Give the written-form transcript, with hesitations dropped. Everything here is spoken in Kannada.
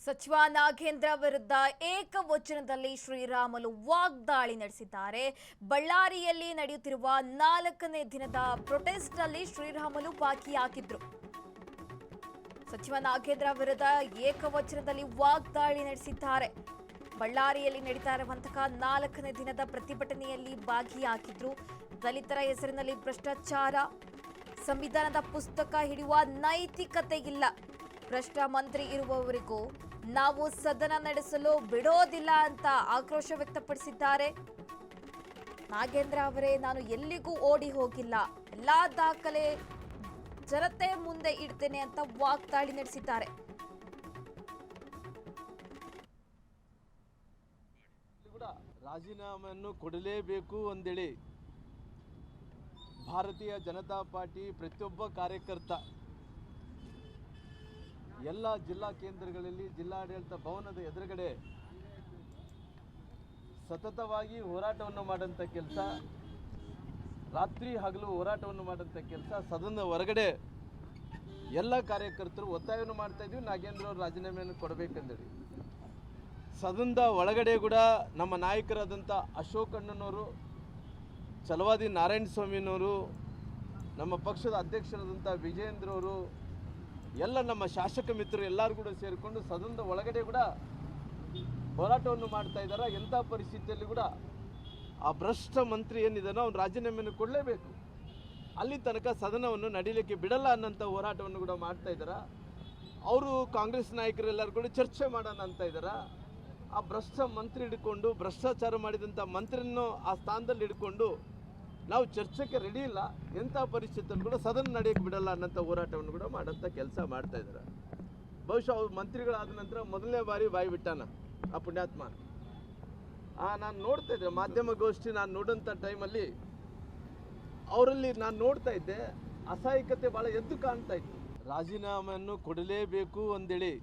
ಸಚಿವ ನಾಗೇಂದ್ರ ವಿರುದ್ಧ ಏಕವಚನದಲ್ಲಿ ಶ್ರೀರಾಮುಲು ವಾಗ್ದಾಳಿ ನಡೆಸಿದ್ದಾರೆ. ಬಳ್ಳಾರಿಯಲ್ಲಿ ನಡೆಯುತ್ತಿರುವ 4ನೇ ದಿನದ ಪ್ರೊಟೆಸ್ಟ್ ಅಲ್ಲಿ ಶ್ರೀರಾಮುಲು ಭಾಗಿಯಾಗಿದ್ರು. ಸಚಿವ ನಾಗೇಂದ್ರ ವಿರುದ್ಧ ಏಕವಚನದಲ್ಲಿ ವಾಗ್ದಾಳಿ ನಡೆಸಿದ್ದಾರೆ. ಬಳ್ಳಾರಿಯಲ್ಲಿ ನಡೀತಾ ಇರುವಂತಹ 4ನೇ ದಿನದ ಪ್ರತಿಭಟನೆಯಲ್ಲಿ ಭಾಗಿಯಾಗಿದ್ರು. ದಲಿತರ ಹೆಸರಿನಲ್ಲಿ ಭ್ರಷ್ಟಾಚಾರ, ಸಂವಿಧಾನದ ಪುಸ್ತಕ ಹಿಡಿಯುವ ನೈತಿಕತೆ ಇಲ್ಲ, ಭ್ರಷ್ಟ ಮಂತ್ರಿ ಇರುವವರಿಗೂ ನಾವು ಸದನ ನಡೆಸಲು ಬಿಡೋದಿಲ್ಲ ಅಂತ ಆಕ್ರೋಶ ವ್ಯಕ್ತಪಡಿಸಿದ್ದಾರೆ. ನಾಗೇಂದ್ರ ಅವರೇ, ನಾನು ಎಲ್ಲಿಗೂ ಓಡಿ ಹೋಗಿಲ್ಲ, ಎಲ್ಲಾ ದಾಖಲೆ ಜನತೆ ಮುಂದೆ ಇಡ್ತೇನೆ ಅಂತ ವಾಗ್ದಾಳಿ ನಡೆಸಿದ್ದಾರೆ. ರಾಜೀನಾಮೆಯನ್ನು ಕೊಡಲೇಬೇಕು ಅಂದೇಳಿ ಭಾರತೀಯ ಜನತಾ ಪಾರ್ಟಿ ಪ್ರತಿಯೊಬ್ಬ ಕಾರ್ಯಕರ್ತ ಎಲ್ಲ ಜಿಲ್ಲಾ ಕೇಂದ್ರಗಳಲ್ಲಿ ಜಿಲ್ಲಾಡಳಿತ ಭವನದ ಎದುರುಗಡೆ ಸತತವಾಗಿ ಹೋರಾಟವನ್ನು ಮಾಡೋಂಥ ಕೆಲಸ, ರಾತ್ರಿ ಹಗಲು ಹೋರಾಟವನ್ನು ಮಾಡೋಂಥ ಕೆಲಸ, ಸದನದ ಹೊರಗಡೆ ಎಲ್ಲ ಕಾರ್ಯಕರ್ತರು ಒತ್ತಾಯವನ್ನು ಮಾಡ್ತಾ ಇದ್ವಿ ನಾಗೇಂದ್ರ ಅವರು ರಾಜೀನಾಮೆಯನ್ನು ಕೊಡಬೇಕಂದೇಳಿ. ಸದನದ ಒಳಗಡೆ ಕೂಡ ನಮ್ಮ ನಾಯಕರಾದಂಥ ಅಶೋಕ್ ಅಣ್ಣನವರು, ಛಲವಾದಿ ನಾರಾಯಣ ಸ್ವಾಮಿನವರು, ನಮ್ಮ ಪಕ್ಷದ ಅಧ್ಯಕ್ಷರಾದಂಥ ವಿಜಯೇಂದ್ರ ಅವರು, ಎಲ್ಲ ನಮ್ಮ ಶಾಸಕ ಮಿತ್ರರು ಎಲ್ಲರೂ ಕೂಡ ಸೇರಿಕೊಂಡು ಸದನದ ಒಳಗಡೆ ಕೂಡ ಹೋರಾಟವನ್ನು ಮಾಡ್ತಾ ಇದ್ದಾರೆ. ಎಂಥ ಪರಿಸ್ಥಿತಿಯಲ್ಲಿ ಕೂಡ ಆ ಭ್ರಷ್ಟ ಮಂತ್ರಿ ಏನಿದಾನೋ ಅವ್ನು ರಾಜೀನಾಮೆಯನ್ನು ಕೊಡಲೇಬೇಕು, ಅಲ್ಲಿ ತನಕ ಸದನವನ್ನು ನಡೀಲಿಕ್ಕೆ ಬಿಡಲ್ಲ ಅನ್ನೋಂಥ ಹೋರಾಟವನ್ನು ಕೂಡ ಮಾಡ್ತಾ ಇದ್ದಾರೆ. ಅವರು ಕಾಂಗ್ರೆಸ್ ನಾಯಕರೆಲ್ಲರೂ ಕೂಡ ಚರ್ಚೆ ಮಾಡೋಣ ಅಂತ ಇದ್ದಾರೆ. ಆ ಭ್ರಷ್ಟ ಮಂತ್ರಿ ಹಿಡ್ಕೊಂಡು, ಭ್ರಷ್ಟಾಚಾರ ಮಾಡಿದಂಥ ಮಂತ್ರಿಯನ್ನು ಆ ಸ್ಥಾನದಲ್ಲಿ ಹಿಡ್ಕೊಂಡು ನಾವು ಚರ್ಚೆಗೆ ರೆಡಿ ಇಲ್ಲ, ಎಂಥ ಪರಿಸ್ಥಿತಿಯನ್ನು ಕೂಡ ಸದನ ನಡೆಯೋಕ್ಕೆ ಬಿಡಲ್ಲ ಅನ್ನೋಂಥ ಹೋರಾಟವನ್ನು ಕೂಡ ಮಾಡೋಂಥ ಕೆಲಸ ಮಾಡ್ತಾ ಇದ್ದಾರೆ. ಬಹುಶಃ ಅವ್ರು ಮಂತ್ರಿಗಳಾದ ನಂತರ ಮೊದಲನೇ ಬಾರಿ ಬಾಯಿ ಬಿಟ್ಟಾನ ಆ ಪುಣ್ಯಾತ್ಮ. ನಾನು ನೋಡ್ತಾ ಇದ್ದೆ ಮಾಧ್ಯಮಗೋಷ್ಠಿ, ನಾನು ನೋಡೋಂಥ ಟೈಮಲ್ಲಿ ಅವರಲ್ಲಿ ನಾನು ನೋಡ್ತಾ ಇದ್ದೆ, ಅಸಹಾಯಕತೆ ಭಾಳ ಎದ್ದು ಕಾಣ್ತಾ ಇತ್ತು. ರಾಜೀನಾಮೆಯನ್ನು ಕೊಡಲೇಬೇಕು ಅಂದೇಳಿ